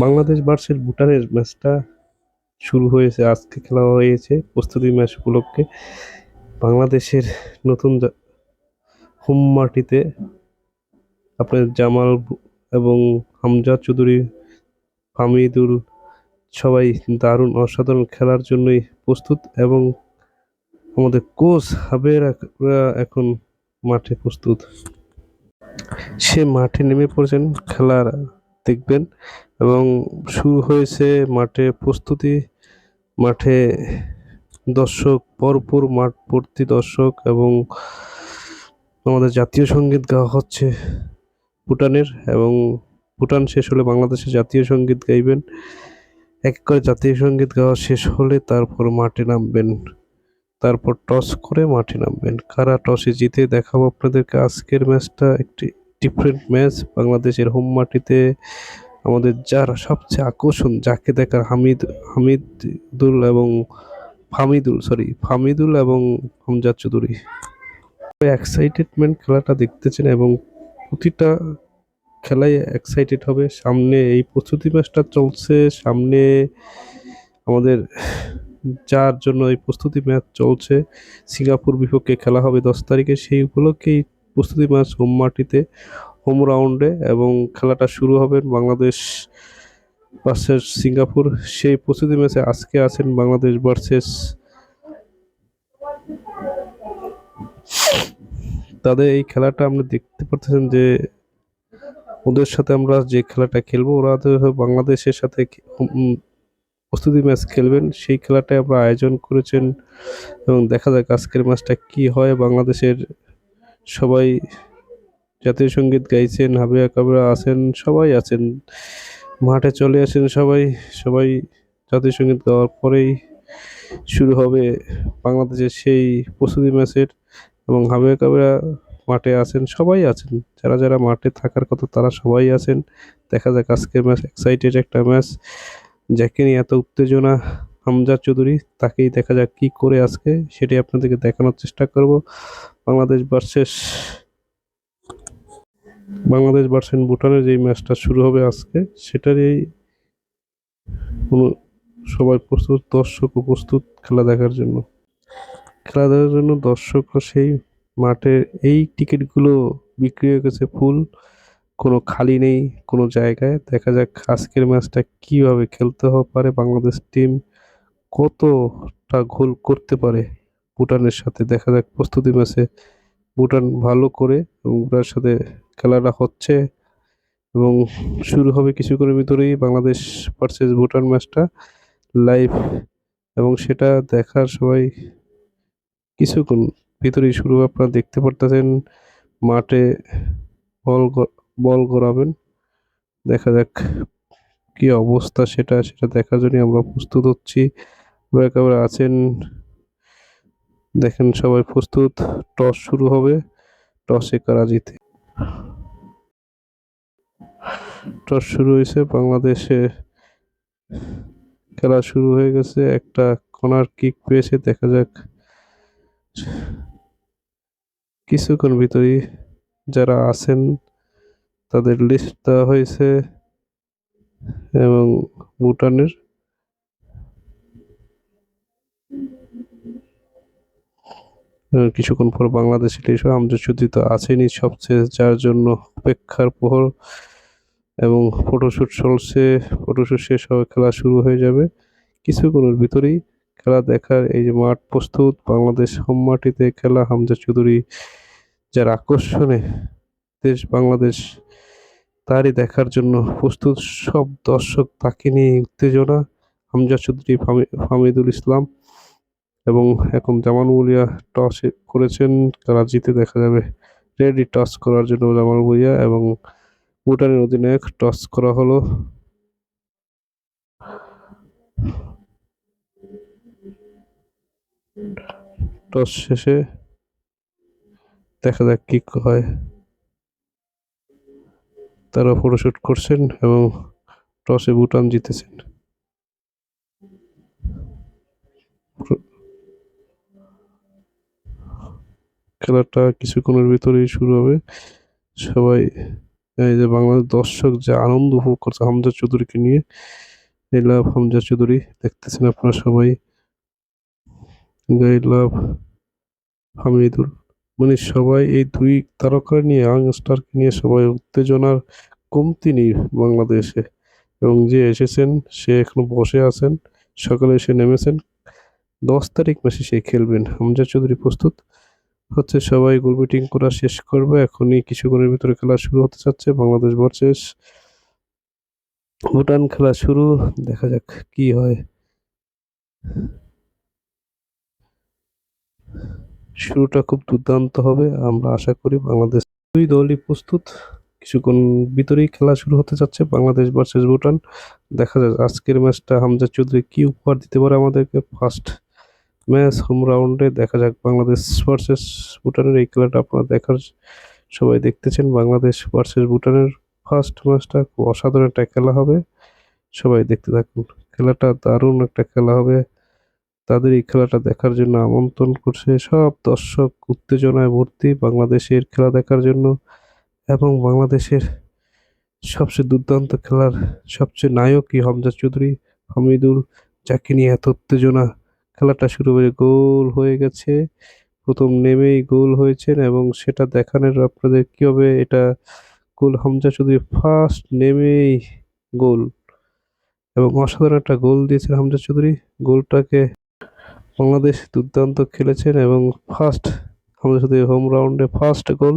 Bangladesh versus ভুটানের ম্যাচটা শুরু হয়েছে, আজকে খেলা হয়েছে প্রস্তুতি ম্যাচ উপলক্ষে। বাংলাদেশের নতুন হোম মাটিতে আপনার এবং হামজা চৌধুরী, হামিদুল সবাই দারুণ অসাধারণ খেলার জন্যই প্রস্তুত, এবং আমাদের কোচ হাবেরা এখন মাঠে প্রস্তুত। সে মাঠে নেমে পড়েছেন খেলার দেখবেন, এবং শুরু হয়েছে মাঠে প্রস্তুতি। মাঠে দর্শক ভরপুর, মাঠ ভর্তি দর্শক, এবং আমাদের জাতীয় সঙ্গীত গাওয়া হচ্ছে ভুটানের, এবং ভুটান শেষ হলে বাংলাদেশের জাতীয় সঙ্গীত গাইবেন। এক এক করে জাতীয় সঙ্গীত গাওয়া শেষ হলে তারপর মাঠে নামবেন, তারপর টস করে মাঠে নামবেন। কারা টসে জিতে দেখাবো আপনাদেরকে। আজকের ম্যাচটা একটি ডিফারেন্ট ম্যাচ। বাংলাদেশের হোম মাটিতে আমাদের যার সবচেয়ে আকর্ষণ, যাকে দেখার হামিদুল এবং ফামিদুল এবং হামজা চৌধুরী এক্সাইটেডমেন্ট খেলাটা দেখতেছেন, এবং প্রতিটা খেলায় এক্সাইটেড হবে। সামনে এই প্রস্তুতি ম্যাচটা চলছে, সামনে আমাদের যার জন্য এই প্রস্তুতি ম্যাচ চলছে, সিঙ্গাপুর বিপক্ষে খেলা হবে 10 তারিখে, সেই উপলক্ষেই প্রস্তুতি ম্যাচ হোম মাটিতে, হোম রাউন্ডে, এবং খেলাটা শুরু হবে বাংলাদেশ ভার্সেস সিঙ্গাপুর। সেই প্রস্তুতি ম্যাচে আজকে আছেন বাংলাদেশ ভার্সেস তাদের এই খেলাটা আমরা দেখতে পাচ্ছেন যে ওদের সাথে আমরা যে খেলাটা খেলবো, ওরা তো বাংলাদেশের সাথে প্রস্তুতি ম্যাচ খেলবেন, সেই খেলাটাই আমরা আয়োজন করেছেন। এবং দেখা যাক আজকের ম্যাচটা কি হয়। বাংলাদেশের সবাই জাতীয় সঙ্গীত গাইছেন, হাবিয়া কাবিরা আছেন, সবাই আছেন মাঠে, চলে আসেন সবাই। সবাই জাতীয় সঙ্গীত গাওয়ার পরেই শুরু হবে বাংলাদেশের সেই প্রস্তুতি ম্যাচের, এবং হাবিয়া কাবিরা মাঠে আছেন, সবাই আছেন, যারা যারা মাঠে থাকার কথা তারা সবাই আছেন। দেখা যাক আজকের ম্যাচ এক্সাইটেড একটা ম্যাচ। যাকে নিয়ে এত উত্তেজনা হামজা চৌধুরী, তাকেই দেখা যাক কি করে আজকে, সেটাই আপনাদেরকে দেখানোর চেষ্টা করব। বাংলাদেশ ভার্সেস ভুটানের যে ম্যাচটা শুরু হবে আজকে, সেটারই সবাই প্রস্তুত, দর্শকও প্রস্তুত খেলা দেখার জন্য। খেলা দেখার জন্য দর্শকও সেই মাঠে। এই টিকিটগুলো বিক্রি হয়ে গেছে ফুল, কোনো খালি নেই কোনো জায়গায়। দেখা যাক আজকের ম্যাচটা কিভাবে খেলতে পারে বাংলাদেশ টিম, কতটা গোল করতে পারে ভুটানের সাথে। দেখা যাক প্রস্তুতি ম্যাচে ভুটান ভালো করে, এবং ভুটানের সাথে খেলাটা হচ্ছে, এবং শুরু হবে কিছুক্ষণের ভিতরেই বাংলাদেশ ভার্সেস ভুটান ম্যাচটা লাইভ, এবং সেটা দেখার সবাই কিছুক্ষণ ভিতরেই শুরু হবে। আপনারা দেখতে পারতেছেন মাঠে বল বল গড়াবেন। দেখা যাক কি অবস্থা, সেটা সেটা দেখার জন্য আমরা প্রস্তুত হচ্ছি। একেবারে আছেন, দেখেন সবাই প্রস্তুত। টস শুরু হবে, টসে কারা জিতে। টস শুরু হয়েছে, বাংলাদেশে খেলা শুরু হয়ে গেছে। একটা কর্নার কিক পেয়েছে, দেখা যাক কিছুক্ষণ ভিতরেই যারা আছেন তাদের লিস্ট দেওয়া হয়েছে, এবং ভুটানের কিছুক্ষণ পর বাংলাদেশের লিস্ট আমজাদ চৌধুরী তো আছেনই সবচেয়ে, যার জন্য অপেক্ষার প্রহর, এবং ফটোশুট চলছে। ফটোশুট শেষ হবে, খেলা শুরু হয়ে যাবে কিছুক্ষণের ভিতরেই। খেলা দেখার এই যে মাঠ প্রস্তুত, বাংলাদেশ হোম মাটিতে খেলা, হামজা চৌধুরী যার আকর্ষণে দেশ বাংলাদেশ, তারই দেখার জন্য প্রস্তুত সব দর্শক, তাকে নিয়ে উত্তেজনা। হামজা চৌধুরী, ফামিদুল ইসলাম এবং এখন জামাল ভুঁইয়া টস করেছেন, তারা জিতে দেখা যাবে। রেডি টস করার জন্য জামাল ভুঁইয়া, এবং ভুটানের অধিনায়ক টস করা হলো। টস শেষে দেখা যাক কি হয়। তারা ফটোশুট করছেন, এবং টসে ভুটান জিতেছেন। খেলাটা কিছুক্ষণের ভিতরেই শুরু হবে, সবাই এই যে বাংলাদেশ দর্শক যে আনন্দ উপভোগ করছে হামজা চৌধুরীকে নিয়ে, এই লাভ হামজা চৌধুরী দেখতেছেন আপনারা সবাই, এই লাভ হামিদুল, মানে সবাই এই দুই তারকা নিয়ে, ইয়াংস্টারকে নিয়ে সবাই উত্তেজনার কমতি নেই বাংলাদেশে। এবং যে এসেছেন সে এখনো বসে আছেন, সকালে এসে নেমেছেন, 10 তারিখ ম্যাচে সে খেলবেন। হামজা চৌধুরী প্রস্তুত হচ্ছে, সবাই গোল ব্যাটিং করা শেষ করবে, এখনই কিছুক্ষণের ভিতরে খেলা শুরু হতে যাচ্ছে। বাংলাদেশ ভার্সেস ভুটান খেলা শুরু, দেখা যাক কি হয়। শুরুটা খুব দুর্দান্ত হবে, আমরা আশা করি। বাংলাদেশ দুই দলই প্রস্তুত, কিছুক্ষণ ভিতরেই খেলা শুরু হতে যাচ্ছে, বাংলাদেশ ভার্সেস ভুটান। দেখা যাক আজকের ম্যাচটা হামজা চৌধুরী কি উপহার দিতে পারে আমাদেরকে। ফার্স্ট ম্যাচ হোম রাউন্ডে, দেখা যাক বাংলাদেশ ভার্সেস ভুটানের এই খেলাটা আপনারা দেখার, সবাই দেখতেছেন বাংলাদেশ ভার্সেস ভুটানের ফার্স্ট ম্যাচটা। খুব অসাধারণ একটা খেলা হবে, সবাই দেখতে থাকুন। খেলাটা দারুণ একটা খেলা হবে, তাদের এই খেলাটা দেখার জন্য আমন্ত্রণ করছে সব দর্শক, উত্তেজনায় ভর্তি বাংলাদেশের খেলা দেখার জন্য। এবং বাংলাদেশের সবচেয়ে দুর্দান্ত খেলার সবচেয়ে নায়কই হামজা চৌধুরী, হামিদুল, যাকে নিয়ে এত উত্তেজনা। খেলাটা শুরু হয়ে গোল হয়ে গেছে, প্রথম নেমেই গোল হয়েছেন এবং সেটা দেখানোর আপনাদের কি হবে, এটা গোল হামজা চৌধুরী ফার্স্ট নেমেই গোল, এবং অসাধারণ একটা গোল দিয়েছেন হামজা চৌধুরী। গোলটাকে বাংলাদেশ দুর্দান্ত খেলেছেন এবং ফার্স্ট হামজা চৌধুরী হোম রাউন্ডে ফার্স্ট গোল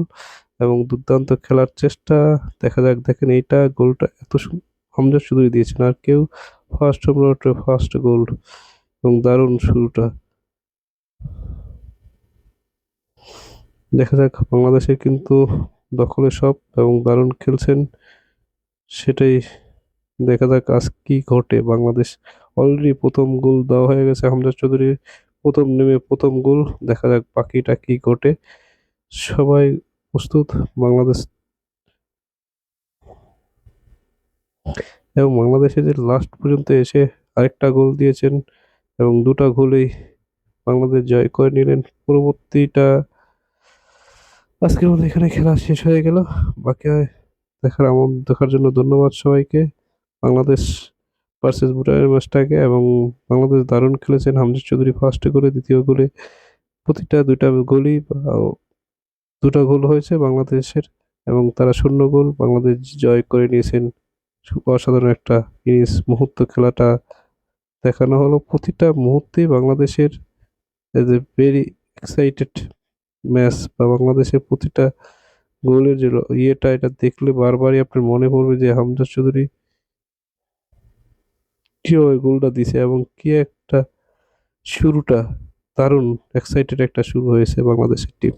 এবং দুর্দান্ত খেলার চেষ্টা। দেখা যাক, দেখেন এইটা গোলটা এত হামজা চৌধুরী দিয়েছেন, আর কেউ ফার্স্ট হোম রাউন্ডে ফার্স্ট গোল, এবং দারুণ শুরুটা। দেখা যাক, বাংলাদেশের কিন্তু দখলে সব এবং দারুণ খেলছেন, সেটাই দেখা যাক আজ কি ঘটে। বাংলাদেশ অলরেডি প্রথম গোল দেওয়া হয়ে গেছে হামজা চৌধুরীর, প্রথম নেমে প্রথম গোল। দেখা যাক বাকিটা কি ঘটে। সবাই প্রস্তুত বাংলাদেশ, এবং বাংলাদেশে যে লাস্ট পর্যন্ত এসে আরেকটা গোল দিয়েছেন এবং দুটা গোলেই বাংলাদেশ জয় করে নিলেন। পরবর্তীটা আজকের মধ্যে এখানে খেলা শেষ হয়ে গেল। বাকি দেখার জন্য ধন্যবাদ সবাইকে। বাংলাদেশ ভার্সেস ভুটানের ম্যাচটাকে, এবং বাংলাদেশ দারুণ খেলেছেন, হামজা চৌধুরী ফার্স্ট গোলে, দ্বিতীয় গোলে প্রতিটা দুইটা গোলই দুটা গোল হয়েছে বাংলাদেশের, এবং তারা শূন্য গোল, বাংলাদেশ জয় করে নিয়েছেন। অসাধারণ একটা ইনিংস মুহূর্ত খেলাটা দেখানো হলো, প্রতিটা মুহূর্তেই বাংলাদেশের as a very excited match, বা বাংলাদেশের প্রতিটা গোলের যে ইয়েটা, এটা দেখলে বারবারই আপনার মনে পড়বে যে হামজা চৌধুরী কিভাবে গোলটা দিছে এবং কি একটা শুরুটা, দারুণ এক্সাইটেড একটা শুরু হয়েছে বাংলাদেশের টিম।